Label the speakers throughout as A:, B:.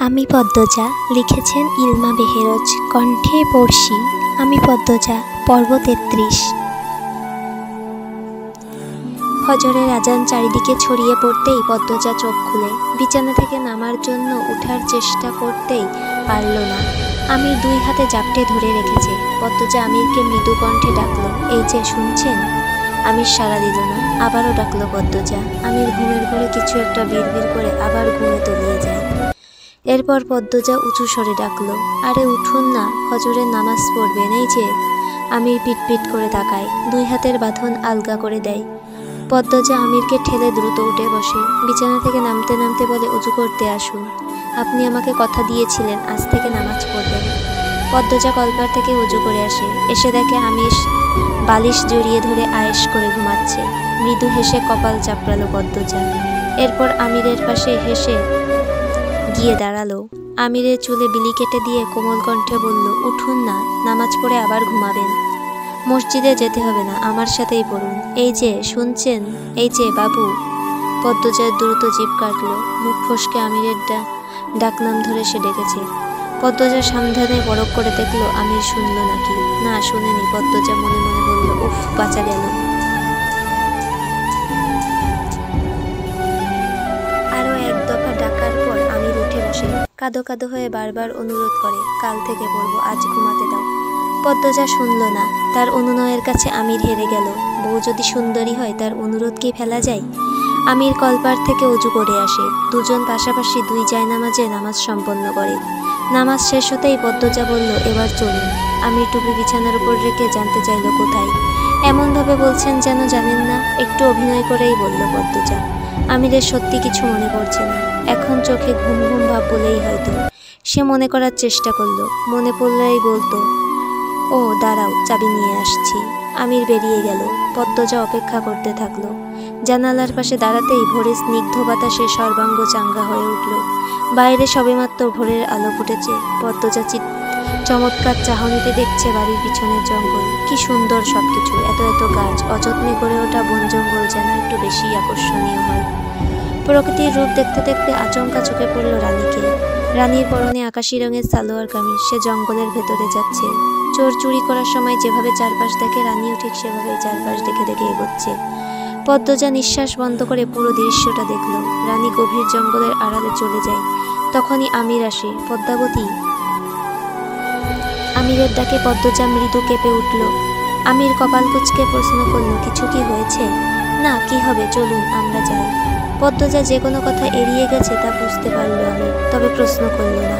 A: আমি পদ্মজা লিখেছেন ইলমা বেহেরোজ, কণ্ঠে পড়শি আমি পদ্মজা, পর্ব ৩৩। ফজরের আজান চারিদিকে ছড়িয়ে পড়তেই পদ্মজা চোখ খুলে বিছানা থেকে নামার জন্য উঠার চেষ্টা করতেই পারল না। আমির দুই হাতে জাপটে ধরে রেখেছে। পদ্মজা আমিরকে মৃদু কণ্ঠে ডাকলো, এই যে শুনছেন। আমির সাড়া দিল না। আবারও ডাকলো পদ্মজা। আমির ঘুমের ঘরে কিছু একটা বিড়বিড় করে আবার ঘুমে তলিয়ে যায়। এরপর পদ্মজা উঁচু স্বরে ডাকলো, আরে উঠুন না, ফজরের নামাজ পড়বেন। এই যে। আমির পিটপিট করে তাকায়, দুই হাতের বাঁধন আলগা করে দেয়। পদ্মজা আমিরকে ঠেলে দ্রুত উঠে বসে। বিছানা থেকে নামতে নামতে বলে, উজু করতে আসুন। আপনি আমাকে কথা দিয়েছিলেন আজ থেকে নামাজ পড়বেন। পদ্মজা কলপার থেকে উজু করে আসে। এসে দেখে আমির বালিশ জড়িয়ে ধরে আয়েশ করে ঘুমাচ্ছে। মৃদু হেসে কপাল চাপড়ালো পদ্মজা। এরপর আমিরের পাশে হেসে গিয়ে দাঁড়ালো। আমিরের চুলে বিলি কেটে দিয়ে কোমল কণ্ঠে বলল, উঠুন না, নামাজ পড়ে আবার ঘুমাবেন। মসজিদে যেতে হবে না, আমার সাথেই পড়ুন। এই যে শুনছেন, এই যে বাবু। পদ্মজার দ্রুত জিভ কাটল। মুখ ফসকে আমিরের ডাকনাম ধরে সে ডেকেছে। পদ্মজা সাবধানে পরখ করে দেখলো আমির শুনল নাকি। না, শুনেনি। পদ্মজা মনে মনে বলল, উফ, বাঁচা গেল। আরও এক দফা ডাকার পর আমির উঠে বসে কাঁদো কাঁদো হয়ে বারবার অনুরোধ করে, কাল থেকে পড়বো, আজ ঘুমাতে দাও। পদ্মজা শুনল না। তার অনুনয়ের কাছে আমির হেরে গেল। বউ যদি সুন্দরী হয় তার অনুরোধ কি ফেলা যায়? আমির কলপার থেকে উজু করে আসে। দুজন পাশাপাশি দুই জায়নামাজে নামাজ সম্পন্ন করে। নামাজ শেষ হতেই পদ্মজা বলল, এবার চলুন। আমির টুপি বিছানার উপর রেখে জানতে চাইল কোথায়। এমনভাবে বলছেন যেন জানেন না। একটু অভিনয় করেই বলল পদ্মজা। আমিরের সত্যি কিছু মনে পড়ছে না। এখন চোখে ঘুম ঘুম ভাব বলেই হয়তো। সে মনে করার চেষ্টা করলো। মনে পড়লেই বলতো, ও দাঁড়াও, চাবি নিয়ে আসছি। আমির বেরিয়ে গেল। পদ্মজা অপেক্ষা করতে থাকলো। জানালার পাশে দাঁড়াতেই ভোরের স্নিগ্ধ বাতাসে সর্বাঙ্গ চাঙ্গা হয়ে উঠল। বাইরে সবেমাত্র ভোরের আলো ফুটেছে। পদ্মজা চমৎকার চাহনিতে দেখছে বাড়ির পিছনের জঙ্গল। কি সুন্দর সবকিছু, এত এত গাছ, অযত্নে গড়ে ওঠা বন জঙ্গল যেন একটু বেশি আকর্ষণীয় হয়। প্রকৃতির রূপ দেখতে দেখতে আচমকা চোখে পড়ল রানীকে। রানীর পরনে আকাশি রঙের সালোয়ার কামিজ। সে জঙ্গলের ভেতরে যাচ্ছে। চোর চুরি করার সময় যেভাবে চারপাশ দেখে, রানীও ঠিক সেভাবেই চারপাশ দেখে দেখে এগোচ্ছে। পদ্মজা নিঃশ্বাস বন্ধ করে পুরো দৃশ্যটা দেখল। রানী গভীর জঙ্গলের আড়ালে চলে যায়। তখনই আমির আসে। পদ্মাবতী। আমিরের ডাকে পদ্মজা মৃদু কেঁপে উঠল। আমির কপাল কুঁচকে প্রশ্ন করল, কিছু কি হয়েছে? না, কি হবে, চলুন আমরা যাই। পদ্মজা যে কোনো কথা এড়িয়ে গেছে তা বুঝতে পারল আমির, তবে প্রশ্ন করল না।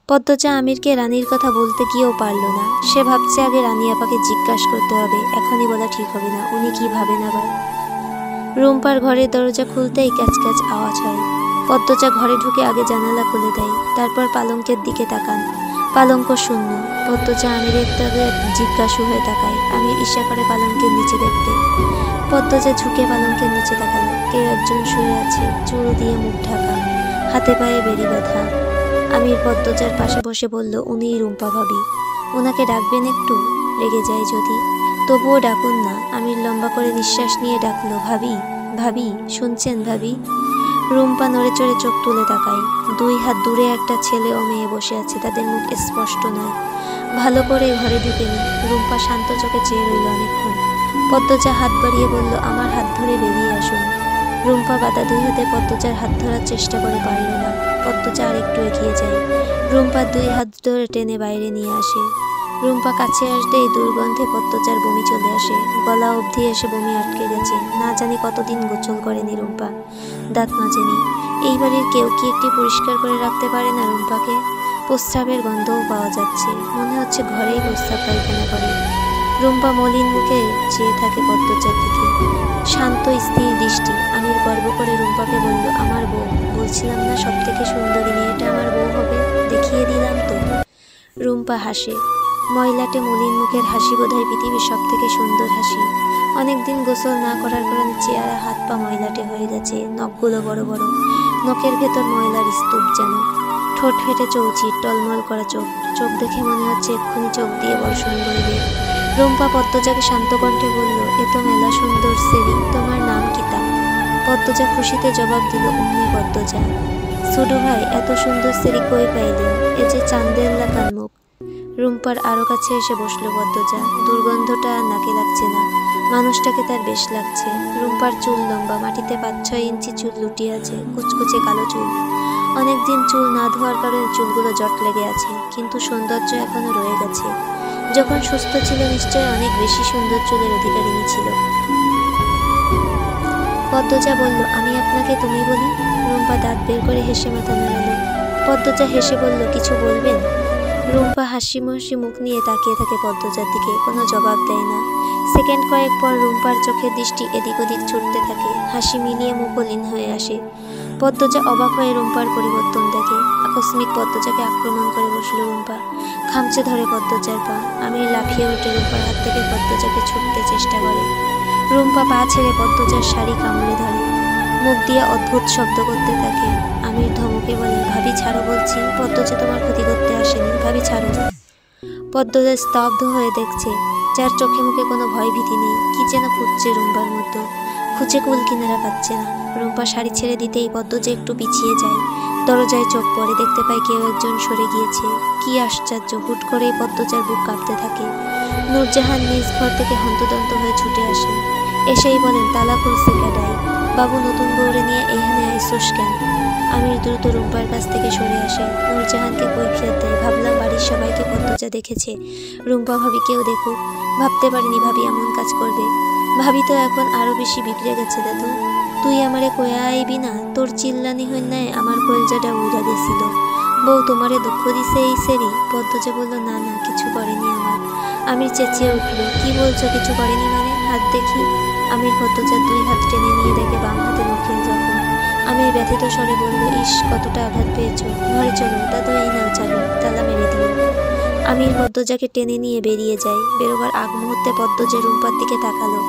A: পদ্মজা আমিরকে রানীর কথা বলতে গিয়েও পারল না। সে ভাবছে আগে রানী আপাকে জিজ্ঞাসা করতে হবে, এখনই বলা ঠিক হবে না। উনি কি ভাবেন আবার। রুম্পার ঘরের দরজা খুলতেই ক্যাচ ক্যাচ আওয়াজ হয়। পদ্মজা ঘরে ঢুকে আগে জানালা খুলে দেয়, তারপর পালঙ্কের দিকে তাকান। পালঙ্ক শূন্য। পদ্মজা আমিরের দিকে জিজ্ঞাসু হয়ে তাকায়। আমির ঈশা করে পালঙ্কের নিচে দেখতে। পদ্মজা ঝুঁকে পালঙ্কের নিচে তাকালো। কেউ একজন শুয়ে আছে, চুল দিয়ে মুখ ঢাকা, হাতে পায়ে বেড়ি বাঁধা। আমির পদ্মজার পাশে বসে বলল, উনিই রুম্পা ভাবি। ওনাকে ডাকবেন একটু? রেগে যায় যদি। তবুও ডাকুন না। আমির লম্বা করে নিঃশ্বাস নিয়ে ডাকলো, ভাবি, ভাবি, শুনছেন ভাবি? রুম্পা নড়ে চড়ে চোখ তুলে তাকায়। দুই হাত দূরে একটা ছেলে ও মেয়ে বসে আছে। তাদের মুখ স্পষ্ট নয়। ভালো করে ঘরে ঢুকেনি। রুম্পা শান্ত চোখে চেয়ে রইল অনেকক্ষণ। পদ্মজা হাত বাড়িয়ে বলল, আমার হাত ধরে বেরিয়ে আসুন। রুম্পা বাদা দুই হাতে পদ্মজার হাত ধরার চেষ্টা করে পারল না। পদ্মজা আর একটু এগিয়ে যায়। রুম্পা দুই হাত ধরে টেনে বাইরে নিয়ে আসে। রুম্পা কাছে আসতেই দুর্গন্ধে পদ্মজার বমি চলে আসে। গলা অবধি এসে বমি আটকে গেছে। না জানি কতদিন গোসল করেনি রুম্পা, দাঁত মাজেনি। এই বাড়ির কেউ কি একটি পরিষ্কার করে রাখতে পারে না রুম্পাকে? প্রস্রাবের গন্ধও পাওয়া যাচ্ছে। মনে হচ্ছে ঘরেই প্রস্রাব পায়খানা করে। রুম্পা মলিন মুখে চেয়ে থাকে পদ্মজার দিকে। শান্ত স্থির দৃষ্টি। আমির গর্ব করে রুম্পাকে বলল, আমার বউ। বলছিলাম না সব থেকে সুন্দরী মেয়েটা আমার বউ হবে? দেখিয়ে দিলাম তো। রুম্পা হাসে। ময়লাটে মলিন মুখের হাসি বোধহয় পৃথিবীর সব থেকে সুন্দর হাসি। অনেকদিন গোসল না করার কারণে চেহারা হাত পা ময়লাটে হয়ে গেছে। নখগুলো বড় বড়। নখের ভেতর ময়লার স্তূপ যেন। ঠোঁট ফেটে চৌচির, টলমল করা চোখ। চোখ দেখে মনে হচ্ছে এক্ষুনি চোখ দিয়ে বর্ষণ বইবে। রুম্পা পদ্মজাকে শান্ত কণ্ঠে বলল, এ তো মেলা সুন্দর সেরি, তোমার নাম কি তা? পদ্মজা খুশিতে জবাব দিল, উম্মে পদ্মজা। সুডু ভাই, এত সুন্দর সেরি কই পাইলেন? এ যে চান্দের লাগান মুখ। রুম্পার আরো কাছে এসে বসলো পদ্মজা। দুর্গন্ধটা নাকে লাগছে না, মানুষটাকে তার বেশ লাগছে। রুম্পার চুল লম্বা, মাটিতে 5-6 ইঞ্চি চুল লুটিয়ে আছে, কুচকুচে কালো চুল। অনেকদিন চুল না ধোয়ার কারণে চুলগুলো জট লেগে আছে, কিন্তু সৌন্দর্য এখনো রয়ে গেছে। যখন সুস্থ ছিল নিশ্চয় অনেক বেশি সুন্দর চুলের অধিকারিণী ছিল। পদ্মজা বলল, আমি আপনাকে তুমি বলি? রুম্পা দাঁত বের করে হেসে মাথা নাড়ালো। পদ্মজা হেসে বলল, কিছু বলবেন? রুম্পা হাসি মুখ নিয়ে তাকিয়ে থাকে পদ্মজার দিকে, কোনো জবাব দেয় না। সেকেন্ড কয়েক পর রুম্পার চোখের দৃষ্টি এদিক ওদিক ছুটতে থাকে, হাসি মিলিয়ে মুখলিন হয়ে আসে। পদ্মজা অবাক হয়ে রুম্পার পরিবর্তন দেখে। আকস্মিক পদ্মজাকে আক্রমণ করে বসল রুম্পা, খামচে ধরে পদ্মজার পা। আমির লাফিয়ে উঠে রুম্পার হাত থেকে পদ্মজাকে ছুটতে চেষ্টা করে। রুম্পা পা ছেড়ে পদ্মজার শাড়ি কামড়ে ধরে, মুখ দিয়ে অদ্ভুত শব্দ করতে থাকে। আমির ধমকে বলে, ভাবি ছাড়ো বলছি, পদ্মজা তোমার ক্ষতি করতে আসেনি, ভাবি ছাড়ো। পদ্মজা স্তব্ধ হয়ে দেখছে, যার চোখে মুখে কোনো ভয় ভীতি নেই। কি যেন খুঁজছে রুম্পার মতো, খুঁজে কুল কিনারা পাচ্ছে না। রুম্পা শাড়ি ছেড়ে দিতেই পদ্মজা একটু পিছিয়ে যায়। দরজায় চোখ পড়ে, দেখতে পায় কেউ একজন সরে গিয়েছে। কি আশ্চর্য, হুট করেই পদ্মজার বুক কাঁপতে থাকে। নূরজাহান নিজ ঘর থেকে হন্তদন্ত হয়ে ছুটে আসেন, এসেই বলেন, তালা খুলছে কেডাই? বাবু নতুন বউরে নিয়ে এখানে আইসোস কেন? আমির দ্রুত রুম্পার কাছ থেকে সরে আসে, নূরজাহানকে কৈফিয়ত দেয়, ভাবলাম বাড়ির সবাইকে পদ্মজা দেখেছে, রুম্পা ভাবি কেউ দেখুক। ভাবতে পারিনি ভাবি এমন কাজ করবে। ভাবি তো এখন আরো বেশি বিগড়ে গেছে দাদু। তুই আমারে কয়া আইবি না? তোর চিল্লানি হই নাই আমার কলজাটা উড়া গেছিল। বউ তোমারে দুঃখ দিছে এই সেরি? পদ্মজা বলল, না না, কিছু করেনি আমার। আমির চেঁচিয়ে উঠল, কি বলছো কিছু করেনি মানে? হাত দেখি। আমির পদ্মজার 2 হাত টেনে নিয়ে দেখে বাম হাতে নখের জখম। আমির ব্যথিত স্বরে বলল, ইস কতটা আঘাত পেয়েছো, ঘরে চলো, দাদু এই নাও চাবি, তালা মেরে দিও। আমির পদ্মজাকে টেনে নিয়ে বেরিয়ে যায়। বেরোবার আগ মুহূর্তে পদ্মজা রুম্পার দিকে তাকালো,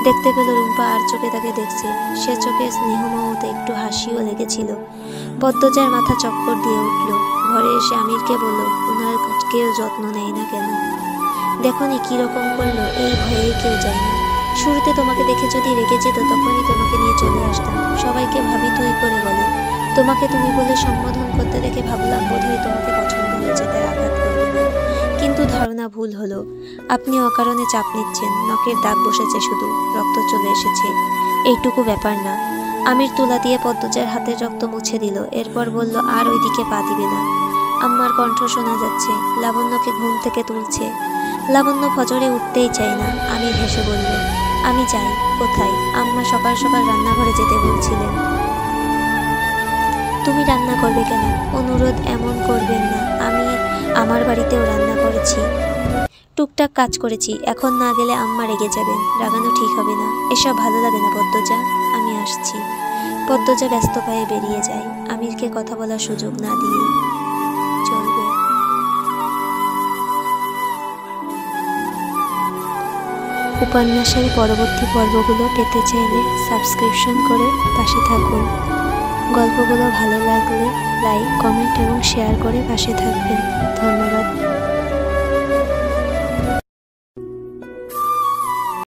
A: দেখতে পেল রুম্পা আর চোখে তাকে দেখছে। সে চোখে স্নেহমমতে একটু হাসিও লেগেছিল। পদ্মজার মাথা চক্কর দিয়ে উঠল। ঘরে এসে আমিরকে বলল, ওনার কেউ যত্ন নেয় না কেন? দেখনি কিরকম করলো, এই ভয়ে কেউ যায় না। শুরুতে তোমাকে দেখে যদি রেগে যেত তখনই তোমাকে নিয়ে চলে আসতাম। সবাইকে ভাবি তুই করে বলে, তোমাকে তুমি বলে সম্বোধন করতে দেখে ভাবলাম বোধহয় তোমাকে পছন্দ হয়েছে, তাই আঘাত করবে না। কিন্তু ধারণা ভুল হলো। আপনি অকারণে চাপ নিচ্ছেন, নখের দাগ বসেছে, শুধু রক্ত চলে এসেছে, এইটুকু ব্যাপার না। আমির তুলা দিয়ে পদ্মজার হাতের রক্ত মুছে দিল, এরপর বলল, আর ওইদিকে পা দিবে না। আম্মার কণ্ঠ শোনা যাচ্ছে, লাবণ্যকে ঘুম থেকে তুলছে। লাবণ্য ফজরে উঠতেই চায় না। আমির হেসে বলল, আমি যাই। কোথায়? আম্মা সকাল সকাল রান্নাঘরে যেতে বলছিলেন। তুমি রান্না করবে কেন? অনুরোধ এমন করবেন না, আমি আমার বাড়িতেও রান্না করেছি, টুকটাক কাজ করেছি, এখন না গেলে আম্মা রেগে যাবেন, রাগানো ঠিক হবে না। এসব ভালো লাগে না পদ্মজা, আমি আসছি। পদ্মজা ব্যস্ত পায়ে বেরিয়ে যায়, আমিরকে কথা বলার সুযোগ না দিয়ে। চলবে। উপন্যাসের পরবর্তী পর্বগুলো পেতে চাইলে সাবস্ক্রিপশন করে পাশে থাকুন। গল্পগুলো ভালো লাগলে লাইক, কমেন্ট এবং শেয়ার করে পাশে থাকবেন। ধন্যবাদ।